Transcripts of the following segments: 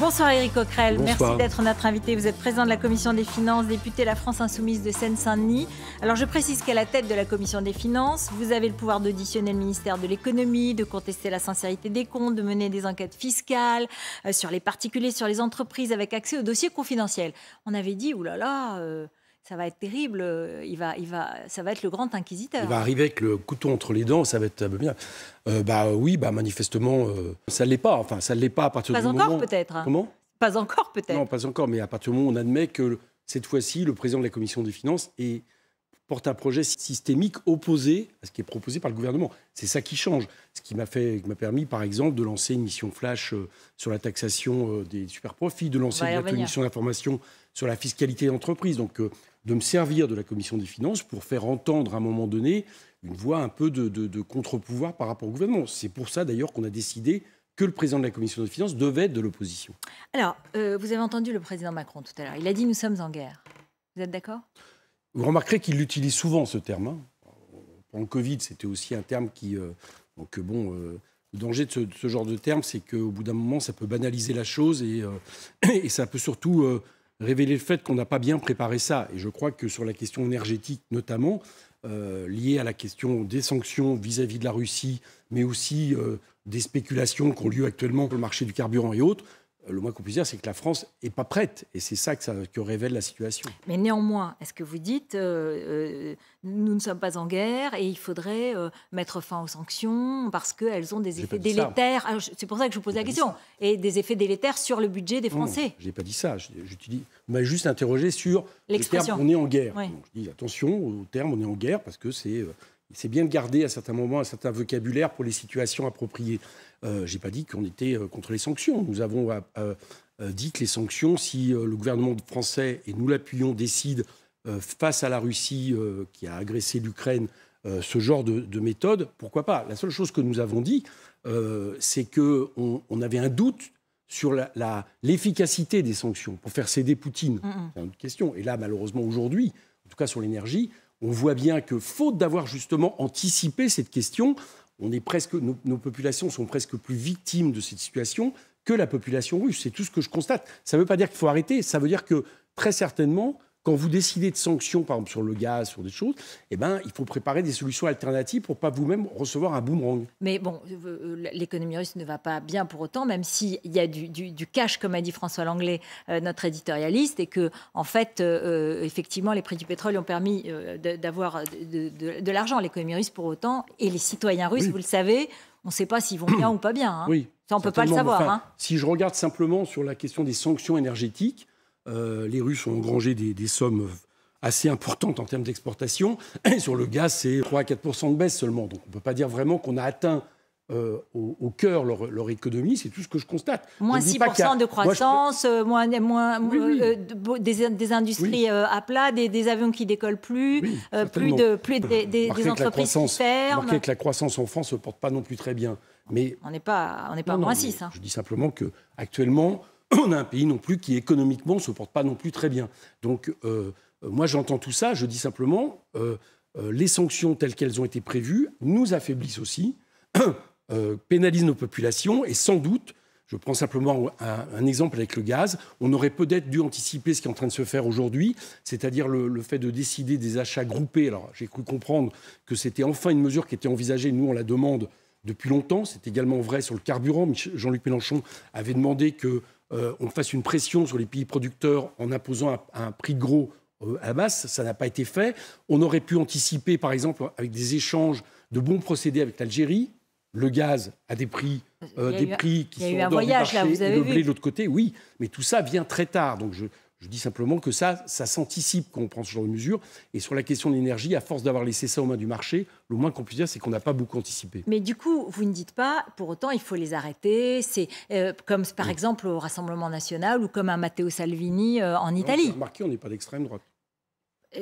Bonsoir Éric Coquerel, Bonsoir. Merci d'être notre invité. Vous êtes président de la Commission des Finances, député La France Insoumise de Seine-Saint-Denis. Alors je précise qu'à la tête de la Commission des Finances, vous avez le pouvoir d'auditionner le ministère de l'économie, de contester la sincérité des comptes, de mener des enquêtes fiscales sur les particuliers, sur les entreprises avec accès aux dossiers confidentiels. On avait dit, oulala, ça va être terrible, ça va être le grand inquisiteur. Il va arriver avec le couteau entre les dents, ça va être bien. Oui, manifestement, ça ne l'est pas. Enfin, ça ne l'est pas à partir du moment... Pas encore peut-être. Comment ? Pas encore peut-être. Non, pas encore, mais à partir du moment où on admet que cette fois-ci, le président de la Commission des Finances porte un projet systémique opposé à ce qui est proposé par le gouvernement. C'est ça qui change. Ce qui m'a permis, par exemple, de lancer une mission flash sur la taxation des superprofits, de lancer une mission d'information sur la fiscalité d'entreprise. Donc, de me servir de la Commission des Finances pour faire entendre à un moment donné une voix un peu de contre-pouvoir par rapport au gouvernement. C'est pour ça d'ailleurs qu'on a décidé que le président de la Commission des Finances devait être de l'opposition. Alors, vous avez entendu le président Macron tout à l'heure. Il a dit « nous sommes en guerre ». Vous êtes d'accord ? Vous remarquerez qu'il utilise souvent ce terme. Hein. Pendant le Covid, c'était aussi un terme qui... le danger de ce genre de terme, c'est qu'au bout d'un moment, ça peut banaliser la chose et ça peut surtout... révéler le fait qu'on n'a pas bien préparé ça. Et je crois que sur la question énergétique, notamment, liée à la question des sanctions vis-à-vis de la Russie, mais aussi des spéculations qui ont lieu actuellement sur le marché du carburant et autres, le moins qu'on puisse dire, c'est que la France n'est pas prête. Et c'est ça que révèle la situation. Mais néanmoins, est-ce que vous dites nous ne sommes pas en guerre et il faudrait mettre fin aux sanctions parce qu'elles ont des effets délétères. C'est pour ça que je vous pose la question. Et des effets délétères sur le budget des Français. Non, je n'ai pas dit ça. Vous m'avez juste interrogé sur l'expression. On est en guerre. Oui. Donc, je dis attention au terme on est en guerre parce que c'est bien de garder à certains moments un certain vocabulaire pour les situations appropriées. Je n'ai pas dit qu'on était contre les sanctions. Nous avons dit que les sanctions, si le gouvernement français, et nous l'appuyons, décide face à la Russie qui a agressé l'Ukraine, ce genre de méthode, pourquoi pas ? La seule chose que nous avons dit, c'est qu'on avait un doute sur l'efficacité des sanctions pour faire céder Poutine. C'est une autre question. Et là, malheureusement, aujourd'hui, en tout cas sur l'énergie, on voit bien que, faute d'avoir justement anticipé cette question, nos populations sont presque plus victimes de cette situation que la population russe. C'est tout ce que je constate. Ça ne veut pas dire qu'il faut arrêter. Ça veut dire que, très certainement, quand vous décidez de sanctions, par exemple sur le gaz, sur des choses, il faut préparer des solutions alternatives pour ne pas vous-même recevoir un boomerang. Mais bon, l'économie russe ne va pas bien pour autant, même s'il y a du cash, comme a dit François Langlais, notre éditorialiste, et que, en fait, effectivement, les prix du pétrole ont permis d'avoir de l'argent. L'économie russe, pour autant, et les citoyens russes, vous le savez, on ne sait pas s'ils vont bien ou pas bien. Hein. Oui, ça, on ne peut pas le savoir. Si je regarde simplement sur la question des sanctions énergétiques, les Russes ont engrangé des sommes assez importantes en termes d'exportation. Et sur le gaz, c'est 3 à 4% de baisse seulement. Donc on ne peut pas dire vraiment qu'on a atteint au cœur leur économie. C'est tout ce que je constate. Moins 6% de croissance, des industries à plat, des avions qui ne décollent plus, plus des entreprises qui ferment. Remarquez que la croissance en France ne se porte pas non plus très bien. Mais on n'est pas moins 6. Je dis simplement qu'actuellement, on a un pays non plus qui économiquement ne se porte pas non plus très bien. Donc moi j'entends tout ça, je dis simplement les sanctions telles qu'elles ont été prévues nous affaiblissent aussi, pénalisent nos populations et sans doute, je prends simplement un exemple avec le gaz, on aurait peut-être dû anticiper ce qui est en train de se faire aujourd'hui, c'est-à-dire le fait de décider des achats groupés. Alors j'ai cru comprendre que c'était enfin une mesure qui était envisagée, nous on la demande depuis longtemps, c'est également vrai sur le carburant. Jean-Luc Mélenchon avait demandé que on fasse une pression sur les pays producteurs en imposant un prix gros à la base. Ça n'a pas été fait. On aurait pu anticiper, par exemple, avec des échanges de bons procédés avec l'Algérie, le gaz à des prix qui sont en dehors du marché, et le blé de l'autre côté. Oui, mais tout ça vient très tard. Donc je dis simplement que ça s'anticipe quand on prend ce genre de mesures. Et sur la question de l'énergie, à force d'avoir laissé ça aux mains du marché, le moins qu'on puisse dire, c'est qu'on n'a pas beaucoup anticipé. Mais du coup, vous ne dites pas, pour autant, il faut les arrêter. C'est comme par exemple au Rassemblement national ou comme un Matteo Salvini en Italie. Remarquez, on n'est pas d'extrême droite.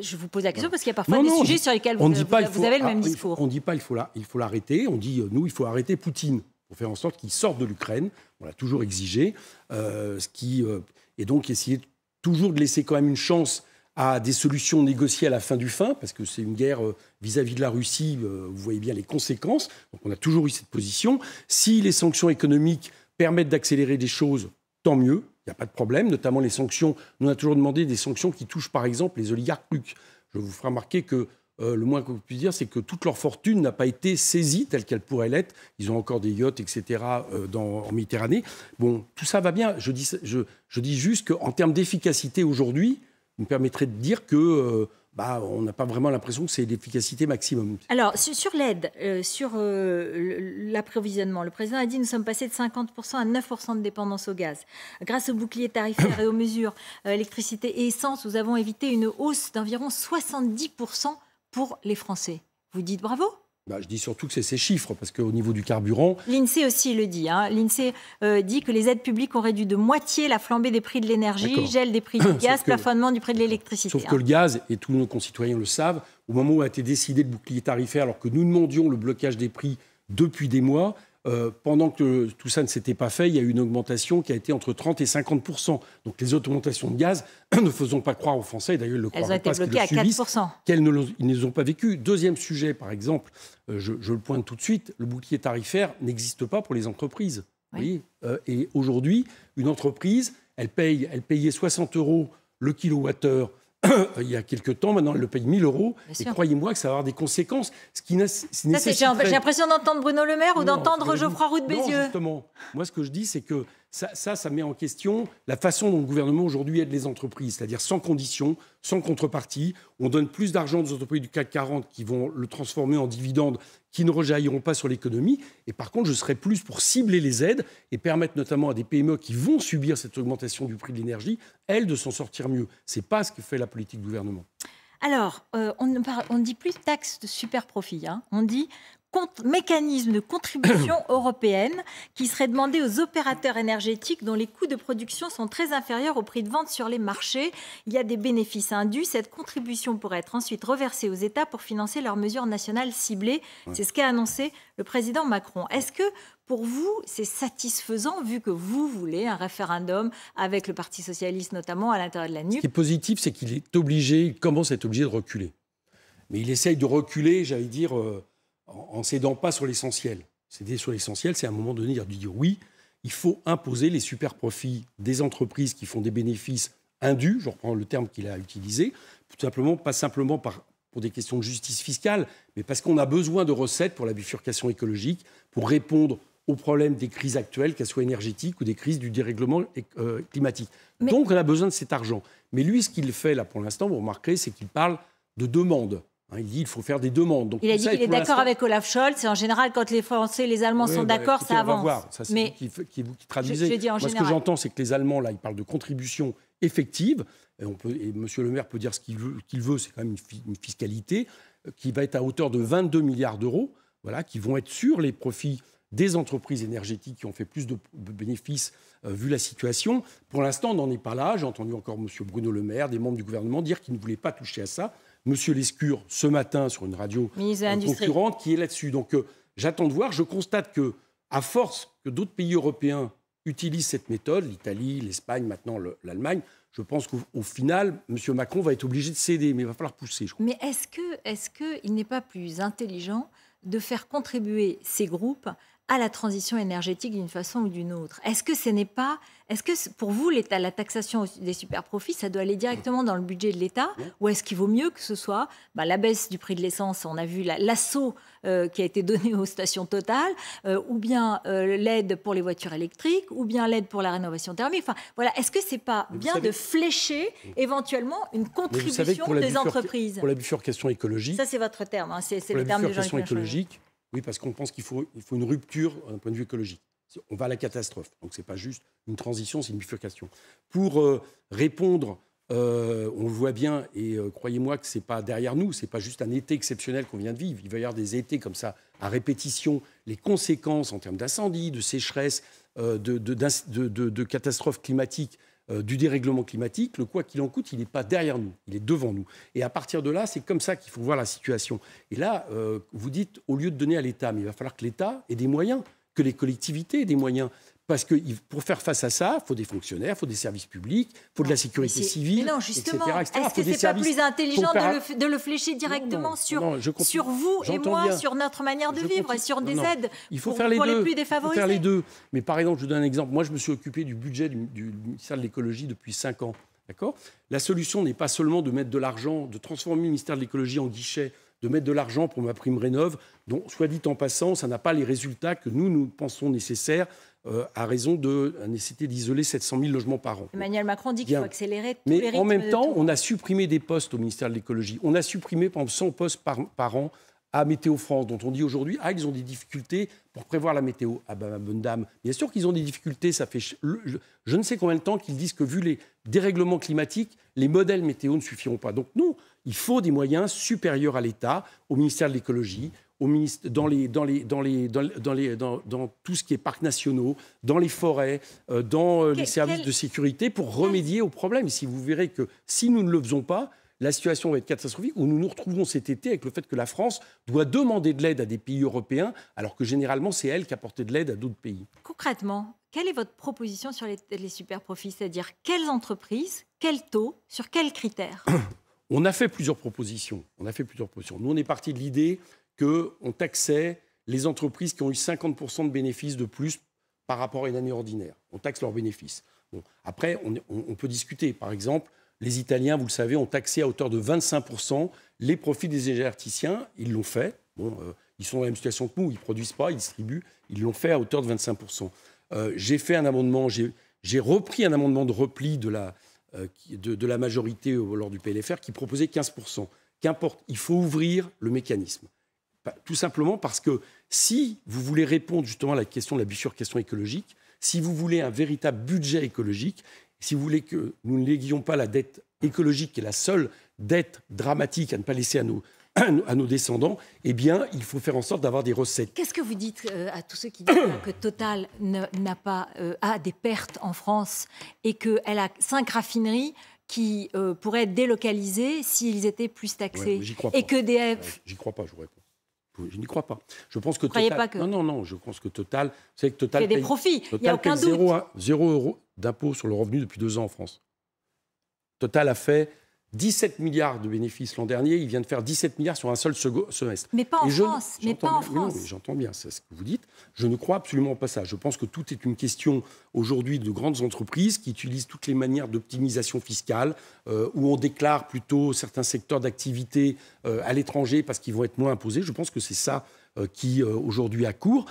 Je vous pose la question parce qu'il y a parfois des sujets sur lesquels vous avez le même discours. On ne dit pas il faut l'arrêter. On dit, nous, il faut arrêter Poutine pour faire en sorte qu'il sorte de l'Ukraine. On l'a toujours exigé. Et donc essayer toujours de laisser quand même une chance à des solutions négociées à la fin du fin, parce que c'est une guerre vis-à-vis de la Russie, vous voyez bien les conséquences. Donc on a toujours eu cette position. Si les sanctions économiques permettent d'accélérer des choses, tant mieux. il n'y a pas de problème, notamment les sanctions. Nous, on a toujours demandé des sanctions qui touchent, par exemple, les oligarques. Je vous ferai remarquer que le moins qu'on puisse dire, c'est que toute leur fortune n'a pas été saisie telle qu'elle pourrait l'être. Ils ont encore des yachts, etc., en Méditerranée. Bon, tout ça va bien. Je dis juste qu'en termes d'efficacité aujourd'hui, vous me permettrez de dire que on n'a pas vraiment l'impression que c'est l'efficacité maximum. Alors, sur l'aide, sur l'approvisionnement, le président a dit que nous sommes passés de 50% à 9% de dépendance au gaz. Grâce au bouclier tarifaire et aux mesures électricité et essence, nous avons évité une hausse d'environ 70% pour les Français. Vous dites bravo ? Je dis surtout que c'est ces chiffres, parce qu'au niveau du carburant... L'INSEE aussi le dit. L'INSEE dit que les aides publiques ont réduit de moitié la flambée des prix de l'énergie, gel des prix du gaz, plafonnement du prix de l'électricité. Sauf que le gaz, et tous nos concitoyens le savent, au moment où a été décidé le bouclier tarifaire, alors que nous demandions le blocage des prix depuis des mois, pendant que tout ça ne s'était pas fait, il y a eu une augmentation qui a été entre 30 et 50%. Donc les augmentations de gaz, ne faisons pas croire aux Français, d'ailleurs ils ne le croient pas, elles ont été bloquées à 4%. Ils ne les ont pas vécues. Deuxième sujet, par exemple, je le pointe tout de suite, le bouclier tarifaire n'existe pas pour les entreprises. Oui. Et aujourd'hui, une entreprise, elle payait 60 € le kilowattheure il y a quelques temps, maintenant elle le paye 1 000 €. Et croyez-moi que ça va avoir des conséquences. J'ai l'impression d'entendre Bruno Le Maire ou d'entendre Geoffroy Roux de Bézieux. Non, justement. Moi, ce que je dis, c'est que ça met en question la façon dont le gouvernement aujourd'hui aide les entreprises, c'est-à-dire sans condition, sans contrepartie. On donne plus d'argent aux entreprises du CAC 40 qui vont le transformer en dividendes qui ne rejailliront pas sur l'économie. Et par contre, je serais plus pour cibler les aides et permettre notamment à des PME qui vont subir cette augmentation du prix de l'énergie, elles, de s'en sortir mieux. Ce n'est pas ce que fait la politique du gouvernement. Alors, on ne dit plus taxe de super profit, on dit mécanisme de contribution européenne qui serait demandé aux opérateurs énergétiques dont les coûts de production sont très inférieurs au prix de vente sur les marchés. Il y a des bénéfices indus. Cette contribution pourrait être ensuite reversée aux États pour financer leurs mesures nationales ciblées. C'est ce qu'a annoncé le président Macron. Est-ce que pour vous, c'est satisfaisant vu que vous voulez un référendum avec le Parti socialiste notamment à l'intérieur de la NUP ? Ce qui est positif, c'est qu'il commence à être obligé de reculer. Mais il essaye de reculer, j'allais dire... en cédant pas sur l'essentiel. Céder sur l'essentiel, c'est à un moment donné de dire oui, il faut imposer les super profits des entreprises qui font des bénéfices indus, je reprends le terme qu'il a utilisé, tout simplement, pas simplement pour des questions de justice fiscale, mais parce qu'on a besoin de recettes pour la bifurcation écologique, pour répondre aux problèmes des crises actuelles, qu'elles soient énergétiques ou des crises du dérèglement climatique. Donc on a besoin de cet argent. Mais lui, ce qu'il fait là pour l'instant, vous remarquerez, c'est qu'il parle de demande. Il dit qu'il faut faire des demandes. Donc, il a dit qu'il est d'accord avec Olaf Scholz. Et en général, quand les Français et les Allemands sont d'accord, ça avance. On va voir. Ça, c'est vous qui traduisez. Moi, ce que j'entends, c'est que les Allemands, là, ils parlent de contribution effective. Et M. Le Maire peut dire ce qu'il veut. C'est quand même une fiscalité qui va être à hauteur de 22 milliards d'euros, qui vont être sur les profits des entreprises énergétiques qui ont fait plus de bénéfices vu la situation. Pour l'instant, on n'en est pas là. J'ai entendu encore M. Bruno Le Maire, des membres du gouvernement, dire qu'ils ne voulaient pas toucher à ça. Monsieur Lescure, ce matin, sur une radio concurrente, qui est là-dessus. Donc, j'attends de voir. Je constate que, à force que d'autres pays européens utilisent cette méthode, l'Italie, l'Espagne, maintenant l'Allemagne, je pense qu'au final, M. Macron va être obligé de céder, mais il va falloir pousser. Je crois. Mais est-ce qu'il n'est pas plus intelligent de faire contribuer ces groupes à la transition énergétique d'une façon ou d'une autre? Est-ce que pour vous, la taxation des super-profits, ça doit aller directement dans le budget de l'État? Ou est-ce qu'il vaut mieux que ce soit la baisse du prix de l'essence? On a vu l'assaut qui a été donné aux stations Total, ou bien l'aide pour les voitures électriques, ou bien l'aide pour la rénovation thermique. Enfin, voilà. Est-ce que ce n'est pas bien de flécher éventuellement une contribution des entreprises? Pour la bifurcation écologique... Ça, c'est votre terme. C'est le terme de Jean-Luc Mélenchon. Oui, parce qu'on pense qu'il faut une rupture d'un point de vue écologique. On va à la catastrophe. Donc, ce n'est pas juste une transition, c'est une bifurcation. Pour répondre, on le voit bien, et croyez-moi que ce n'est pas derrière nous, ce n'est pas juste un été exceptionnel qu'on vient de vivre. Il va y avoir des étés comme ça, à répétition. Les conséquences en termes d'incendie, de sécheresse, de catastrophes climatiques, du dérèglement climatique, le quoi qu'il en coûte, il n'est pas derrière nous, il est devant nous. Et à partir de là, c'est comme ça qu'il faut voir la situation. Et là, vous dites, au lieu de donner à l'État, mais il va falloir que l'État ait des moyens, que les collectivités aient des moyens. parce que pour faire face à ça, il faut des fonctionnaires, il faut des services publics, il faut de la sécurité civile, mais non, justement, etc. Est-ce que c'est pas plus intelligent de le flécher directement sur vous et moi, bien. Sur notre manière de vivre et sur des aides pour les plus défavorisés? Il faut faire les deux. Mais par exemple, je vous donne un exemple. Moi, je me suis occupé du budget du ministère de l'écologie depuis 5 ans. D'accord ? La solution n'est pas seulement de mettre de l'argent, de transformer le ministère de l'écologie en guichet, de mettre de l'argent pour ma prime rénov', dont, soit dit en passant, ça n'a pas les résultats que nous pensons nécessaires à raison de la nécessité d'isoler 700 000 logements par an. Emmanuel Macron dit qu'il faut accélérer tous les rythmes. Mais en même temps, on a supprimé des postes au ministère de l'écologie. On a supprimé, par exemple, 100 postes par an à Météo France, dont on dit aujourd'hui, ils ont des difficultés pour prévoir la météo. Ah ben, ma bonne dame, bien sûr qu'ils ont des difficultés. Ça fait je ne sais combien de temps qu'ils disent que, vu les dérèglements climatiques, les modèles météo ne suffiront pas. Donc non, il faut des moyens supérieurs à l'État, au ministère de l'écologie, dans tout ce qui est parcs nationaux, dans les forêts, dans les services de sécurité, pour remédier aux problèmes. Et si vous verrez que si nous ne le faisons pas, la situation va être catastrophique, où nous nous retrouvons cet été avec le fait que la France doit demander de l'aide à des pays européens, alors que généralement, c'est elle qui apportait de l'aide à d'autres pays. Concrètement, quelle est votre proposition sur les super-profits? C'est-à-dire, quelles entreprises, quel taux, sur quels critères? On a fait plusieurs propositions. Nous, on est parti de l'idée qu'on taxait les entreprises qui ont eu 50% de bénéfices de plus par rapport à une année ordinaire. On taxe leurs bénéfices. Bon. Après, on peut discuter. Par exemple, les Italiens, vous le savez, ont taxé à hauteur de 25% les profits des énergéticiens. Ils l'ont fait. Bon, ils sont dans la même situation que nous. Ils ne produisent pas, ils distribuent. Ils l'ont fait à hauteur de 25%. J'ai fait un amendement, j'ai repris un amendement de repli de la majorité lors du PLFR qui proposait 15%. Qu'importe, il faut ouvrir le mécanisme. Tout simplement parce que si vous voulez répondre justement à la question de la bifurcation écologique, si vous voulez un véritable budget écologique, si vous voulez que nous ne léguions pas la dette écologique, qui est la seule dette dramatique à ne pas laisser à nos descendants, eh bien, il faut faire en sorte d'avoir des recettes. Qu'est-ce que vous dites à tous ceux qui disent que Total a des pertes en France et qu'elle a 5 raffineries qui pourraient être délocalisées s'ils étaient plus taxés? Ouais, j'y crois pas. Et qu'EDF... J'y crois pas, je vous réponds. Je n'y crois pas. Je pense que Total... Non, je pense que Total... Vous savez que Total paye des profits, il n'y a aucun doute. 0 € d'impôt sur le revenu depuis 2 ans en France. Total a fait 17 milliards de bénéfices l'an dernier, il vient de faire 17 milliards sur un seul semestre. Mais pas en France. Non, mais j'entends bien, c'est ce que vous dites. Je ne crois absolument pas ça. Je pense que tout est une question aujourd'hui de grandes entreprises qui utilisent toutes les manières d'optimisation fiscale, où on déclare plutôt certains secteurs d'activité à l'étranger parce qu'ils vont être moins imposés. Je pense que c'est ça qui aujourd'hui a cours.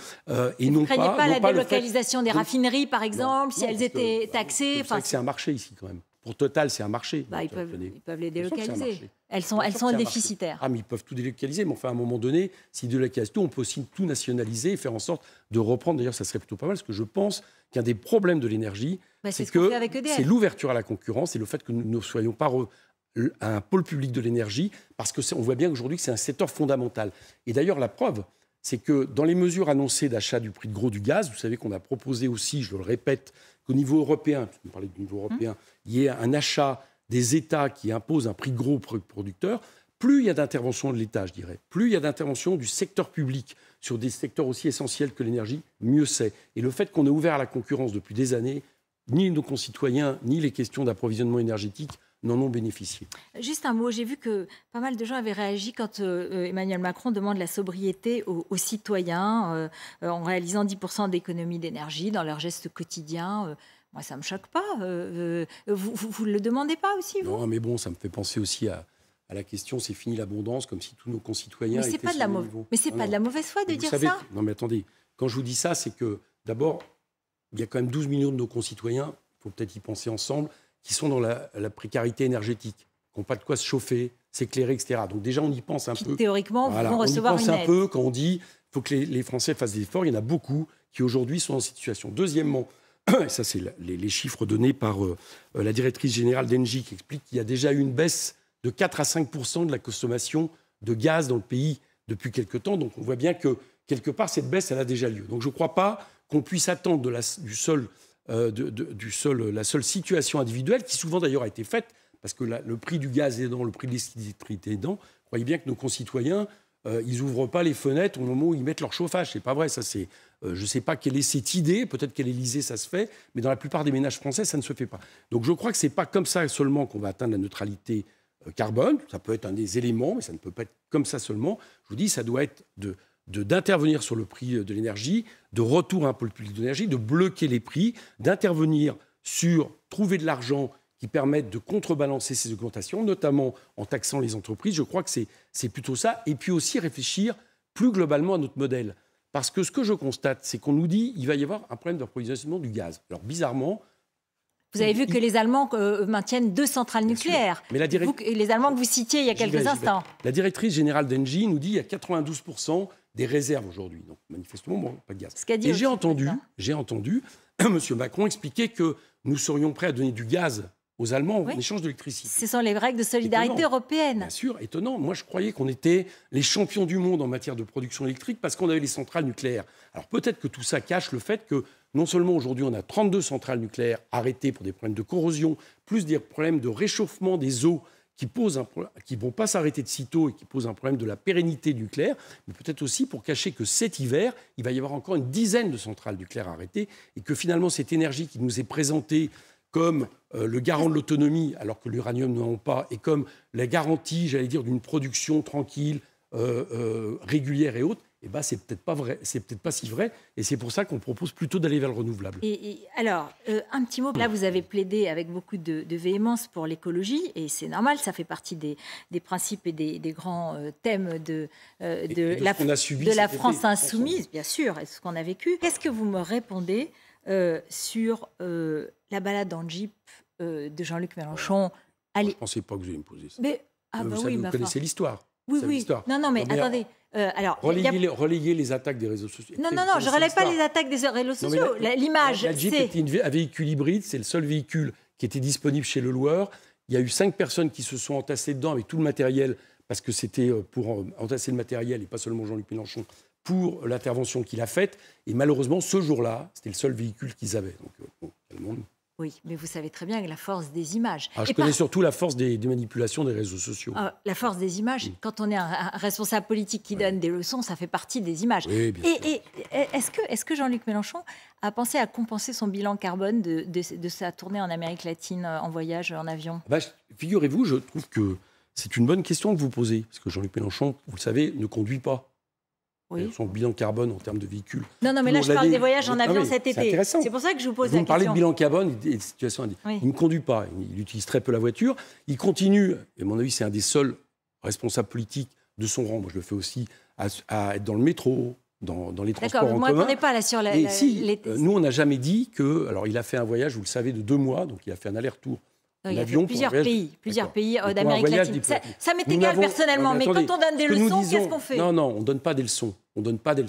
Et non vous ne craignez pas la délocalisation des raffineries, par exemple, si elles étaient taxées? C'est vrai que c'est un marché ici quand même. Pour Total, c'est un marché. Ils peuvent les délocaliser. Elles sont déficitaires. Ah, mais ils peuvent tout délocaliser. Mais enfin, à un moment donné, s'ils délocalisent tout, on peut aussi tout nationaliser et faire en sorte de reprendre. D'ailleurs, ça serait plutôt pas mal, parce que je pense qu'un des problèmes de l'énergie, c'est l'ouverture à la concurrence et le fait que nous ne soyons pas un pôle public de l'énergie, parce qu'on voit bien aujourd'hui que c'est un secteur fondamental. Et d'ailleurs, la preuve, c'est que dans les mesures annoncées d'achat du prix de gros du gaz, vous savez qu'on a proposé aussi, je le répète, qu'au niveau européen, puisque vous parlez du niveau européen, il y ait un achat des États qui imposent un prix de gros aux producteurs. Plus il y a d'intervention de l'État, je dirais, plus il y a d'intervention du secteur public sur des secteurs aussi essentiels que l'énergie, mieux c'est. Et le fait qu'on ait ouvert à la concurrence depuis des années, ni nos concitoyens, ni les questions d'approvisionnement énergétique n'en ont bénéficié. Juste un mot, j'ai vu que pas mal de gens avaient réagi quand Emmanuel Macron demande la sobriété aux citoyens en réalisant 10% d'économie d'énergie dans leurs gestes quotidiens. Moi, ça ne me choque pas. Vous ne le demandez pas aussi, vous? Non, mais bon, ça me fait penser aussi à la question, c'est fini l'abondance, comme si tous nos concitoyens étaient sur le niveau. Mais ce n'est pas de la mauvaise foi de dire ça. Non, mais attendez, quand je vous dis ça, c'est que d'abord, il y a quand même 12 millions de nos concitoyens, il faut peut-être y penser ensemble, qui sont dans la précarité énergétique, qui n'ont pas de quoi se chauffer, s'éclairer, etc. Donc déjà, on y pense un peu. Théoriquement, vont recevoir une aide. On y pense un peu quand on dit qu'il faut que les Français fassent des efforts. Il y en a beaucoup qui aujourd'hui sont dans cette situation. Deuxièmement, et ça c'est les chiffres donnés par la directrice générale d'Engie qui explique qu'il y a déjà eu une baisse de 4 à 5% de la consommation de gaz dans le pays depuis quelque temps. Donc on voit bien que quelque part, cette baisse, elle a déjà lieu. Donc je ne crois pas qu'on puisse attendre de la seule situation individuelle, qui souvent d'ailleurs a été faite, parce que le prix du gaz aidant, le prix de l'électricité aidant, croyez bien que nos concitoyens ils n'ouvrent pas les fenêtres au moment où ils mettent leur chauffage. C'est pas vrai, ça c'est... je ne sais pas quelle est cette idée, peut-être qu'à l'Élysée ça se fait, mais dans la plupart des ménages français, ça ne se fait pas. Donc je crois que ce n'est pas comme ça seulement qu'on va atteindre la neutralité carbone. Ça peut être un des éléments, mais ça ne peut pas être comme ça seulement. Je vous dis, ça doit être d'intervenir sur le prix de l'énergie, de retour à un pôle public de l'énergie, de bloquer les prix, d'intervenir sur trouver de l'argent qui permettent de contrebalancer ces augmentations, notamment en taxant les entreprises. Je crois que c'est plutôt ça. Et puis aussi réfléchir plus globalement à notre modèle. Parce que ce que je constate, c'est qu'on nous dit qu'il va y avoir un problème d'approvisionnement du gaz. Alors bizarrement... Vous avez vu que les Allemands maintiennent 2 centrales nucléaires. Mais les Allemands que vous citiez il y a quelques instants. La directrice générale d'Engie nous dit qu'il y a 92% des réserves aujourd'hui. Donc manifestement, bon, pas de gaz. Et j'ai entendu M. Macron expliquer que nous serions prêts à donner du gaz aux Allemands en échange d'électricité. Ce sont les règles de solidarité européenne. Bien sûr, étonnant. Moi, je croyais qu'on était les champions du monde en matière de production électrique parce qu'on avait les centrales nucléaires. Alors peut-être que tout ça cache le fait que non seulement aujourd'hui on a 32 centrales nucléaires arrêtées pour des problèmes de corrosion, plus des problèmes de réchauffement des eaux qui ne vont pas s'arrêter de sitôt et qui posent un problème de la pérennité nucléaire, mais peut-être aussi pour cacher que cet hiver, il va y avoir encore une dizaine de centrales nucléaires arrêtées et que finalement cette énergie qui nous est présentée comme le garant de l'autonomie, alors que l'uranium n'en a pas, et comme la garantie, j'allais dire, d'une production tranquille, régulière et autre, eh ben, c'est peut-être pas vrai, c'est peut-être pas si vrai, et c'est pour ça qu'on propose plutôt d'aller vers le renouvelable. Alors, un petit mot. Là, vous avez plaidé avec beaucoup de véhémence pour l'écologie, et c'est normal, ça fait partie des principes et des grands thèmes de la France insoumise, bien sûr, et ce qu'on a vécu. Qu'est-ce que vous me répondez sur la balade en Jeep de Jean-Luc Mélenchon? Je ne pensais pas que vous alliez me poser ça. Mais, vous connaissez l'histoire. Oui. Non, mais attendez. Relayer les attaques des réseaux sociaux. Non, je ne relève pas les attaques des réseaux sociaux. L'image, la Jeep était un véhicule hybride, c'est le seul véhicule qui était disponible chez le loueur. Il y a eu 5 personnes qui se sont entassées dedans avec tout le matériel, parce que c'était pour entasser le matériel, et pas seulement Jean-Luc Mélenchon, pour l'intervention qu'il a faite. Et malheureusement, ce jour-là, c'était le seul véhicule qu'ils avaient. Donc, tout le monde... Oui, mais vous savez très bien que la force des images... je connais surtout la force des manipulations des réseaux sociaux. La force des images, quand on est un responsable politique qui donne des leçons, ça fait partie des images. Oui, bien sûr. Et est-ce que Jean-Luc Mélenchon a pensé à compenser son bilan carbone de sa tournée en Amérique latine en voyage, en avion? Figurez-vous, je trouve que c'est une bonne question que vous posez, parce que Jean-Luc Mélenchon, vous le savez, ne conduit pas. Oui. Son bilan carbone en termes de véhicules. Non, mais là, je parle des voyages en avion cet été. C'est pour ça que je vous pose la question. Vous me parlez de bilan carbone et de situation. Oui. Il ne conduit pas, il utilise très peu la voiture. Il continue, et à mon avis, c'est un des seuls responsables politiques de son rang. Moi, je le fais aussi, à être dans le métro, dans les transports en commun. D'accord, vous ne m'attendez pas là sur la... Nous, on n'a jamais dit que... Alors, il a fait un voyage, vous le savez, de 2 mois, donc il a fait un aller-retour. Il y a plusieurs pays d'Amérique latine. Ça m'est égal personnellement, mais quand on donne des leçons, qu'est-ce qu'on fait? Non, on ne donne pas des leçons. On ne donne pas des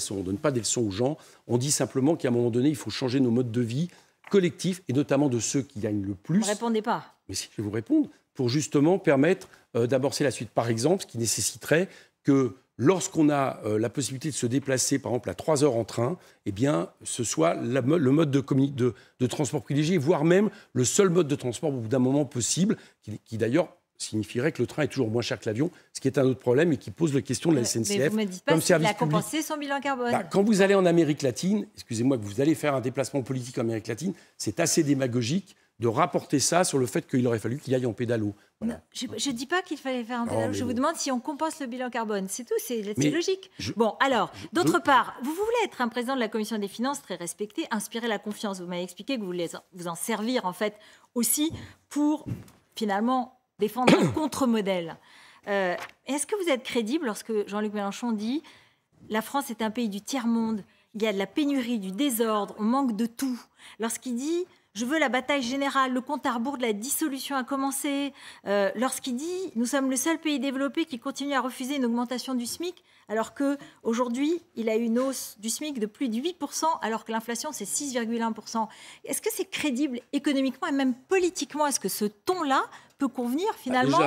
leçons aux gens. On dit simplement qu'à un moment donné, il faut changer nos modes de vie collectifs, et notamment de ceux qui gagnent le plus. Vous ne répondez pas. Mais si, je vais vous répondre. Pour justement permettre d'amorcer la suite. Par exemple, ce qui nécessiterait que lorsqu'on a la possibilité de se déplacer, par exemple, à 3 heures en train, eh bien, ce soit le mode de transport privilégié, voire même le seul mode de transport au bout d'un moment possible, qui d'ailleurs signifierait que le train est toujours moins cher que l'avion, ce qui est un autre problème et qui pose la question de la SNCF. Mais vous ne me dites pas s'il a compensé son bilan carbone. Quand vous allez en Amérique latine, excusez-moi, que vous allez faire un déplacement politique en Amérique latine, c'est assez démagogique de rapporter ça sur le fait qu'il aurait fallu qu'il aille en pédalo. Voilà. Je ne dis pas qu'il fallait faire un pédalo, je vous demande si on compense le bilan carbone. C'est tout, c'est logique. Bon, alors, d'autre part, vous voulez être un président de la Commission des finances très respecté, inspirer la confiance. Vous m'avez expliqué que vous voulez vous en servir, en fait, aussi pour, finalement, défendre un contre-modèle. Est-ce que vous êtes crédible lorsque Jean-Luc Mélenchon dit « La France est un pays du tiers-monde, il y a de la pénurie, du désordre, on manque de tout ». Lorsqu'il dit « Je veux la bataille générale, le compte à rebours de la dissolution a commencé », lorsqu'il dit « Nous sommes le seul pays développé qui continue à refuser une augmentation du SMIC », alors qu'aujourd'hui, il a eu une hausse du SMIC de plus de 8%, alors que l'inflation, c'est 6,1%. Est-ce que c'est crédible économiquement et même politiquement? Est-ce que ce ton-là peut convenir finalement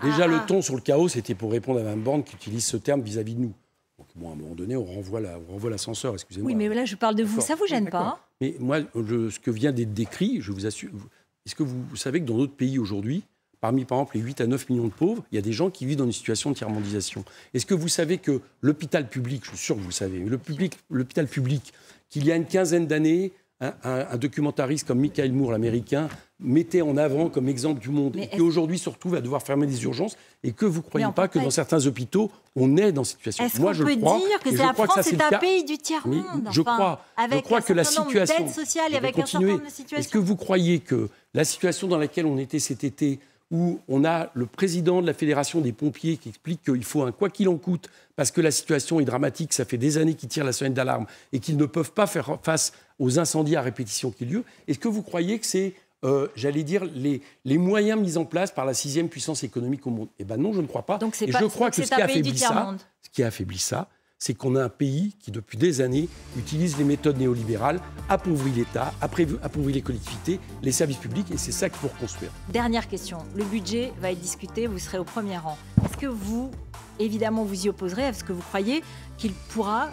Déjà, le ton sur le chaos, c'était pour répondre à Mme Borne qui utilise ce terme vis-à-vis de nous. Donc, bon, à un moment donné, on renvoie l'ascenseur, excusez-moi. Oui, mais là, je parle de vous. Ça ne vous gêne pas? Mais moi, ce que vient d'être décrit, je vous assure... Est-ce que vous savez que dans d'autres pays aujourd'hui, parmi, par exemple, les 8 à 9 millions de pauvres, il y a des gens qui vivent dans une situation de tiers-mondisation. Est-ce que vous savez que l'hôpital public, je suis sûr que vous le savez, l'hôpital public, qu'il y a une quinzaine d'années, un documentariste comme Michael Moore, l'américain, mettait en avant comme exemple du monde, et qui aujourd'hui surtout va devoir fermer des urgences, et que vous ne croyez pas que dans certains hôpitaux, on est dans cette situation. Est-ce qu'on peut dire que la France est un pays du tiers-monde? Je crois que la situation... Est-ce que vous croyez que la situation dans laquelle on était cet été, où on a le président de la Fédération des pompiers qui explique qu'il faut un quoi qu'il en coûte, parce que la situation est dramatique, ça fait des années qu'ils tirent la sonnette d'alarme et qu'ils ne peuvent pas faire face aux incendies à répétition qui ont lieu. Est-ce que vous croyez que c'est, j'allais dire, les moyens mis en place par la 6e puissance économique au monde? Eh bien non, je ne crois pas. Donc et je crois que ce qui a affaibli ça, c'est qu'on a un pays qui, depuis des années, utilise les méthodes néolibérales, appauvrit l'État, appauvrit les collectivités, les services publics, et c'est ça qu'il faut reconstruire. Dernière question. Le budget va être discuté, vous serez au premier rang. Est-ce que vous, évidemment, vous y opposerez? Est-ce que vous croyez qu'il pourra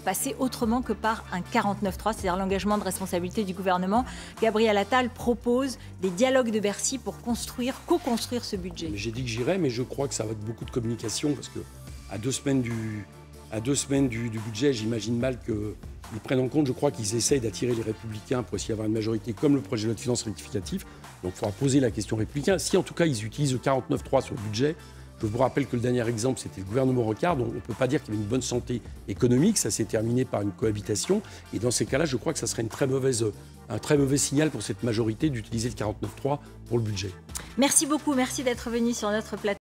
passer autrement que par un 49.3, c'est-à-dire l'engagement de responsabilité du gouvernement? Gabriel Attal propose des dialogues de Bercy pour co-construire ce budget. J'ai dit que j'irais, mais je crois que ça va être beaucoup de communication, parce qu'à 2 semaines du budget, j'imagine mal qu'ils prennent en compte. Je crois qu'ils essayent d'attirer les Républicains pour essayer d'avoir une majorité comme le projet de loi de finances rectificatif. Donc il faudra poser la question républicain. Si en tout cas ils utilisent le 49.3 sur le budget, je vous rappelle que le dernier exemple, c'était le gouvernement Rocard, dont on ne peut pas dire qu'il y avait une bonne santé économique. Ça s'est terminé par une cohabitation. Et dans ces cas-là, je crois que ça serait un très mauvais signal pour cette majorité d'utiliser le 49.3 pour le budget. Merci beaucoup. Merci d'être venu sur notre plateau.